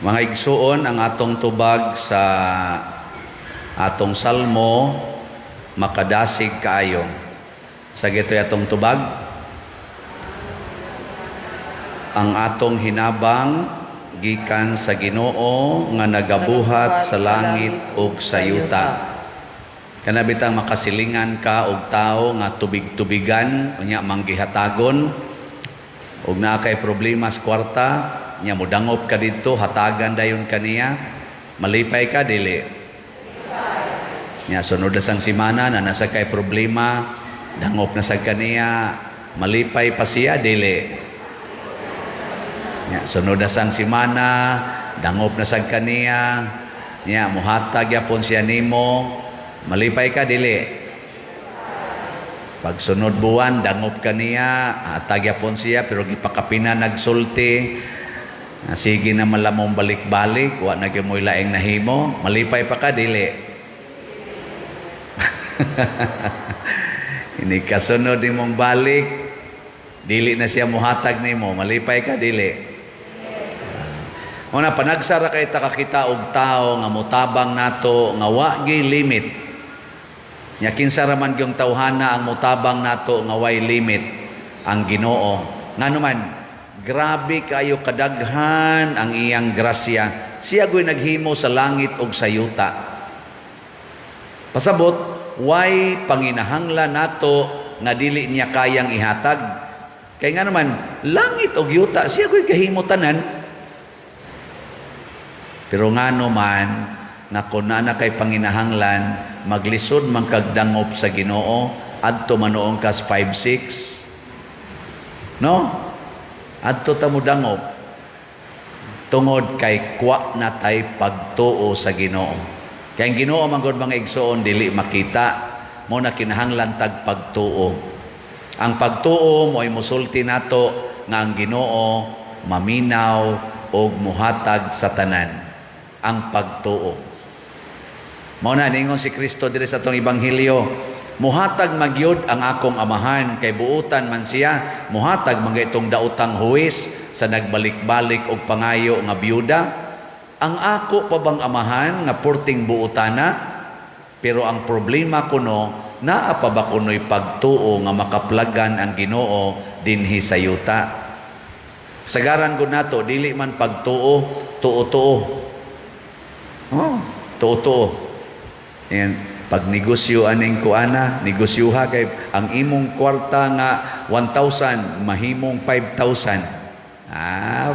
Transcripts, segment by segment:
Mga igsuon, ang atong tubag sa atong salmo, makadasig kaayo. Sa gito'y atong tubag, ang atong hinabang gikan sa Ginoo nga nagabuhat sa langit ug sa yuta. Kanabitang makasilingan ka og tao nga tubig-tubigan unya manggihatagon ug naa kay problema sa kwarta nya mudangop ka didto hatagan dayon kaniya malipay ka dili nya sunod na sang semana na nasa kay problema dangop na sa kaniya malipay pa siya dili nya sunod na sang semana dangop na sa kaniya nya muhatag yapon siya nimo malipay ka dili pagsunod buwan dangop kaniya hatag yapon siya pero gipakapina nagsulti sige na malamong balik-balik wa na gyud moy laing nahimo malipay pa ka dili ini kasunod nimong balik dili na siya muhatag nimo malipay ka dili una panagsara kay takakita og tao nga mutabang nato nga wa gi limit nya kinsa ra man gyung tawhana ang mutabang nato nga way limit ang Ginoo nganuman grabe kayo kadaghan ang iyang grasya siya go'y naghimo sa langit ug sa yuta pasabot way panginahanglan nato nga dili niya kayang ihatag kay nga naman langit ug yuta siya go'y kahimo tanan pero ngano man nga kun na kay panginahanglan maglisod man kag dangop sa Ginoo adto manoong kas 5-6 no adto ta mo dangop tungod kay kwa na tay pagtuo sa Ginoo kay ang Ginoo man gud mga igsoon dili makita mo na kinahanglan tag pagtuo ang pagtuo mo ay musulti nato nga ang Ginoo maminaw og muhatag sa tanan ang pagtuo mao na ningon si Kristo diri sa atong ebanghelyo muhatag magyud ang akong amahan kay buutan man siya muhatag mga itong daotang huwis sa nagbalik-balik og pangayo nga byuda ang ako pa bang amahan nga purting buutana pero ang problema kuno naa pa ba kuno'y pagtuo nga makaplagan ang Ginoo dinhi sa yuta sagaran gud nato dili man pagtuo tuo-tuo tuo-tuo and pag negosyo aning kuana negosyuha kay ang imong kwarta nga 1,000 mahimong 5,000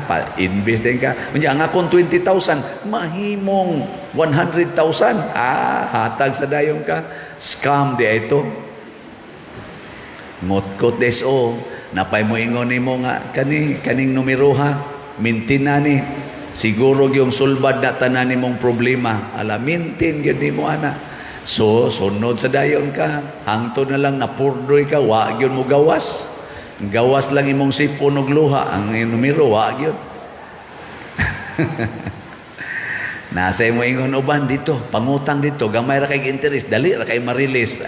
pa-invest din ka unya ang akong 20,000 mahimong 100,000 hatag sa dayon ka scam di ito ngotkot deso napay mo ingon nimo nga kaning numero ha mintina ni siguro yung sulbad na tanan nimong problema ala mintin gyud nimo ana so sunod sa dayon ka hangtod na lang napurdoy ka wa gyud mo gawas lang imong sipon og luha ang numero wa gyud nasa mo ingon uban dito pangutang dito gamay ra kay interest dali ra kay ma-release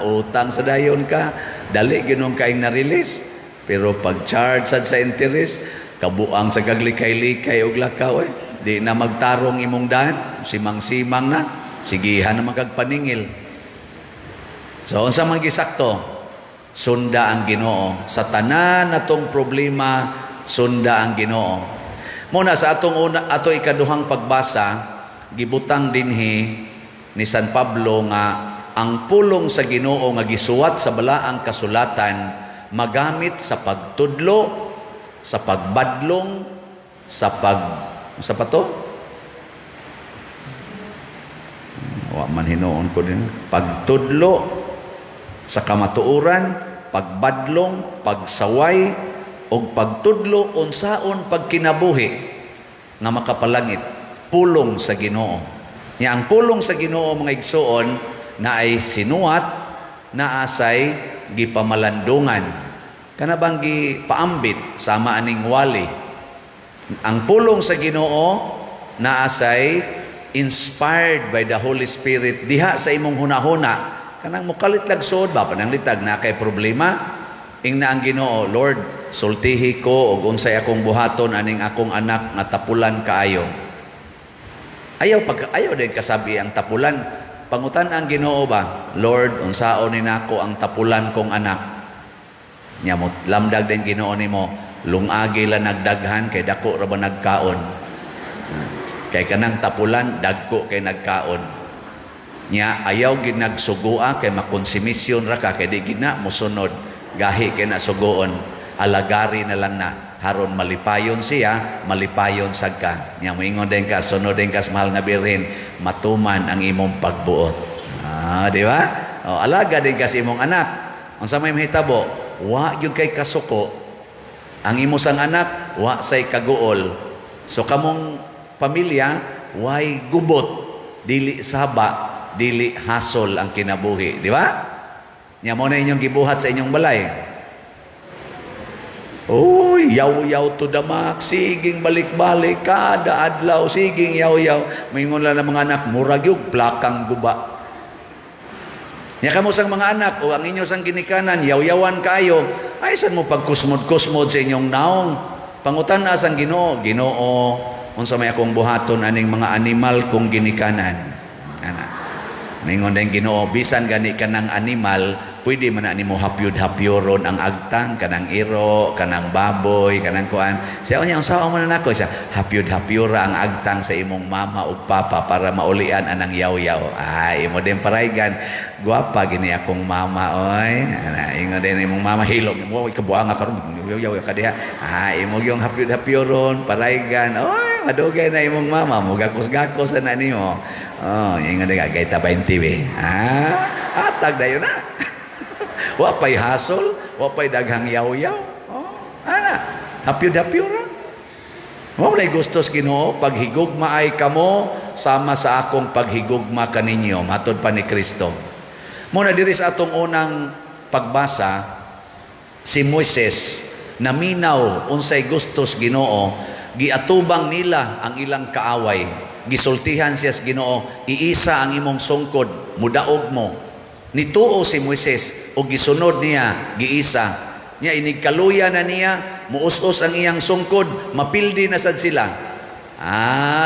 utang sa dayon ka dali gyud kay na-release pero pag charge sa interest kabuang sa kaglikay-likay og lakaw di na magtarong imong daan simang-simang na sigihan na magkagpaningil so unsa man gisakto sunda ang Ginoo sa tanan natong problema sunda ang Ginoo muna sa ato ikaduhang pagbasa gibutang dinhi ni San Pablo nga ang pulong sa Ginoo nga gisuwat sa balaang kasulatan magamit sa pagtudlo sa pagbadlong sa pa to wa man hinuon ko din pagtudlo sa kamatuoran pagbadlong pagsaway og pagtudlo unsaon pagkinabuhi nga makapalangit pulong sa Ginoo nya ang pulong sa Ginoo mga igsoon na ay sinuwat na asay gipamalandungan kana bang gipaambit sama aning wali ang pulong sa Ginoo na asay inspired by the Holy Spirit diha sa imong hunahuna kanang mukalit lagsod ba pananglitag na kay problema ingna ang Ginoo, Lord, sultihi ko og unsay akong buhaton aning akong anak nga tapulan kaayo. Ayaw din kasabi ang tapulan. Pangutan ang Ginoo ba, Lord, unsaon ni nako ang tapulan kong anak. Nya mo lamdag din Ginoo nimo, lungagi la nagdaghan kay dako ra ba nagkaon. Kay kanang tapulan dagko kay nagkaon. Nya ayaw gid nagsugua kay makonsumisyon ra ka kay di gid na mosunod. Gahi kay nasugoon, alagari na lang na haron malipayon siya, malipayon sad ka. Nya moingon din ka, sunod din ka sa mahal nga birhen, matuman ang imong pagbuot. Di ba? Alaga din ka sa imong anak. Unsa may mahitabo? Wa gyud kay kasuko. Ang imo sang anak, wa say kaguol. So kamong pamilya, way gubot, dili saba, dili hasol ang kinabuhi, di ba? Nya mo na inyong gibuhat sa inyong balay. Uy, yaw-yaw to the max, siging balik-balik, kada adlaw, siging yaw-yaw. Maingon lang ng mga anak, murag yung plakang guba. Nya kamo sang mga anak, o ang inyo sang ginikanan, yaw-yawan kayo, ay saan mo pagkusmod-kusmod sa inyong naong? Pangutan na sang Ginoo, Ginoo, unsa may akong buhaton aning mga animal kong ginikanan. Ana. Maingon din Ginoo, bisan gani kanang animal, pwede man na nimo hapyod-hapyoron ang agtang, kanang iro, kanang baboy, kanang kuan. Siya unya unsa man nako siya, hapyod-hapyora ang agtang sa imong mama ug papa para maulian anang yaw-yaw. Ay, imo din paraygan, guwapa gini akong mama oy. Ana, ingon din imong mama hilog mo ikabuanga karon yaw-yaw ka diha. Ay, imo yung hapyod-hapyoron, paraygan. Oy, madugay na imong mama, mo gakos-gakos na nimo. Oh, ingon din kay ta 20 be. Atag dayon na. Wapay hasol, wapay daghang yaw-yaw. Ana, hapyod-hapyo ra. Wala gustos Ginoo, paghigugma ay kamo sama sa akong paghigugma kaninyo, matod pa ni Kristo. Muna diri sa atong unang pagbasa, si Moises naminaw unsay gustos Ginoo, giatubang nila ang ilang kaaway. Gisultihan siya sa Ginoo, iisa ang imong sungkod, mudaog mo. Nituo si Moises o gisunod niya, giisa. Nya inigkaluya na niya, muus-us ang iyang sungkod, mapildi na sad sila.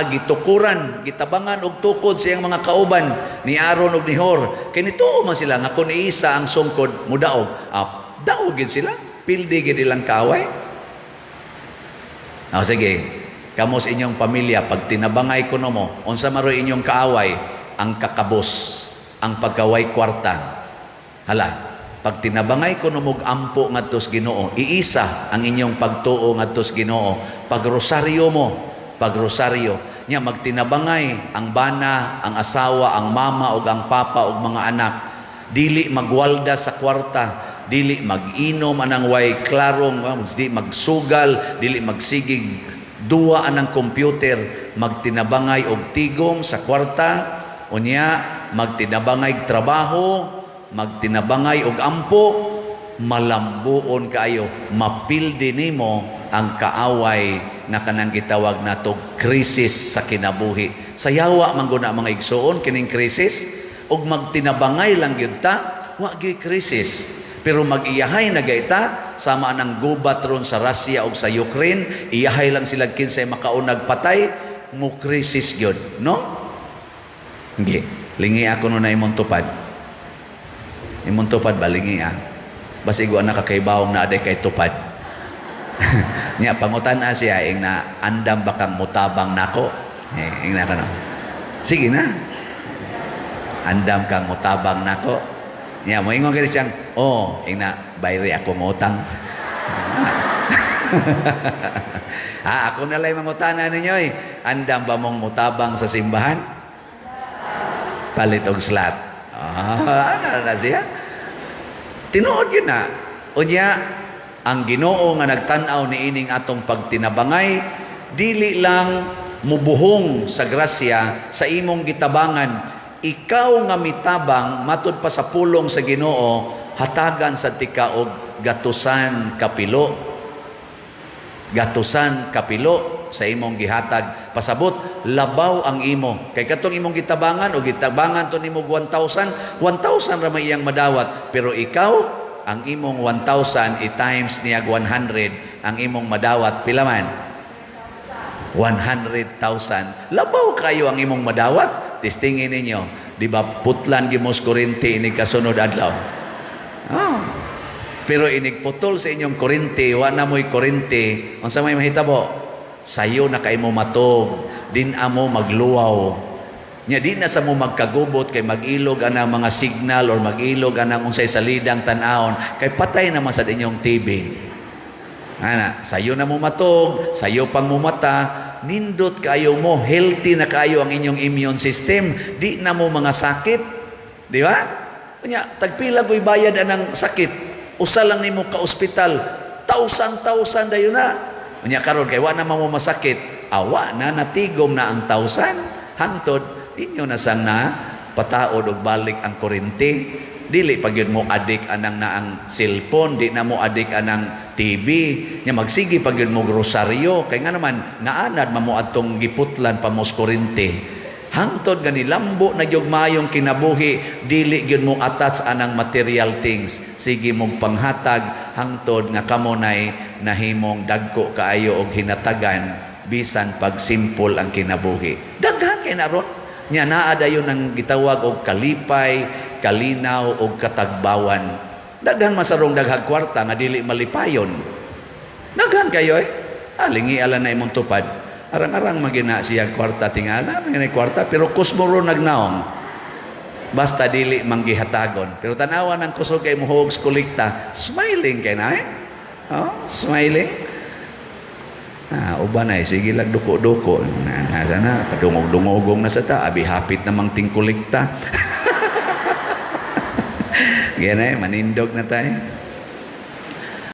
Gitukuran, gitabangan og tukod sa iyang mga kauban ni Aaron ug ni Hor. Kay nituo man sila nga kun iisa ang sungkod, mudaog. Daog gid sila, pildi gid ilang kaaway. Sige. Kamo sa inyong pamilya, pag tinabangay ko mo, unsa maroy inyong kaaway, ang kakabos, ang pagkaway kwarta. Hala, pag tinabangay ko mog ampo ngadtos Ginoo, iisa ang inyong pagtuo ngadtos Ginoo. Pag rosaryo mo, pag rosaryo, nya magtinabangay ang bana, ang asawa, ang mama ug ang papa ug mga anak, dili magwalda sa kwarta, dili mag-inom anang way klarong, dili magsugal, dili magsigig duwa anang computer, magtinabangay og tigom sa kwarta, unya magtinabangay trabaho, magtinabangay og ampo, malambuon kaayo, mapildi nimo ang kaaway na kanang gitawag nato krisis sa kinabuhi. Sayawa man guna mga igsoon kining krisis, og magtinabangay lang gyud ta, wa gyud krisis. Pero mag-iyahay na gaita, sama anang gubat ron sa Russia o sa Ukraine, iyahay lang sila kinsay makaunag patay, mo krisis yun. No? Hindi. Lingi ako nun na imong tupad. Imong tupad ba? Lingi Basig ko na kakaibawang na aday kay tupad. Nya, pangutan na siya, ing na andam bakang mutabang nako. Ing na ka no. Sige na. Andam kang mutabang nako. Nya, mo ingon kini siyang, ina, bayri ako ngutang. Ako na lang mangutanan ninyo Andam ba mong mutabang sa simbahan? Palit og slot. Ano na siya? Tinuod yun na. Unya, ang Ginoo nga nagtanaw ni ining atong pagtinabangay, dili lang mubuhong sa grasya sa imong gitabangan. Ikaw nga mitabang matud pa sa pulong sa Ginoo, hatagan sa tika og gatusan kapilo. Gatusan kapilo sa imong gihatag. Pasabot labaw ang imo. Kay katong imong gitabangan o gitabangan to nimo 1,000 ra may iyang madawat. Pero ikaw ang imong 1,000 i-times niya 100, ang imong madawat pila man? 100,000. Labaw kayo ang imong madawat. Testingin ninyo, di ba putlan gimos kuryente ini kasunod adlaw? Oh. Pero inigputol sa inyong kuryente, wa na mo'y kuryente, unsa may mahitabo? Sayo na kay mo matog, din amo magluwaw. Nya di na sa mo magkagubot kay magilog anang mga signal or magilog anang unsay salidang tan-awon kay patay naman sa inyong TV. Ana, sayo na mo matog, sayo pang mo mata, nindot kayo mo, healthy na kayo ang inyong immune system, di na mo mga sakit. Di ba? Nya tagpila ko'y bayad anang sakit, usa lang nimo ka ospital, 1,000 dayon na. Nya karon kay wa na mo masakit, awa na natigom na ang 1,000 hangtod inyo na sang na pataod og balik ang kuryente. Dili pag yun mo adik anang na ang cellphone, di na mo adik anang TV, nya magsigi pag yun mo rosaryo kay nga naman naanad mamo atong giputlan pa mos kuryente. Hangtod gani lambo na gyud mayong kinabuhi, dili gyud mo attach anang material things. Sige mong panghatag hangtod nga kamo nay nahimong dagko kaayo og hinatagan bisan pag simple ang kinabuhi. Daghan kay naron. Nya naa dayon ang gitawag og kalipay, kalinaw og katagbawan. Daghan masarong daghag kwarta nga dili malipayon. Daghan kayo alingi ala na imong tupad. Arang-arang magina siya kwarta tingala, magina kwarta pero kusmoro nagnaong. Basta dili manggihatagon. Pero tanawan ang kusog kay muhog kolekta, smiling kay na Oh, smiling. Uban ay sige lang duko-duko na sana padungog-dungogong na sa ta abi hapit namang tingkulikta. Ganay manindog na tayo.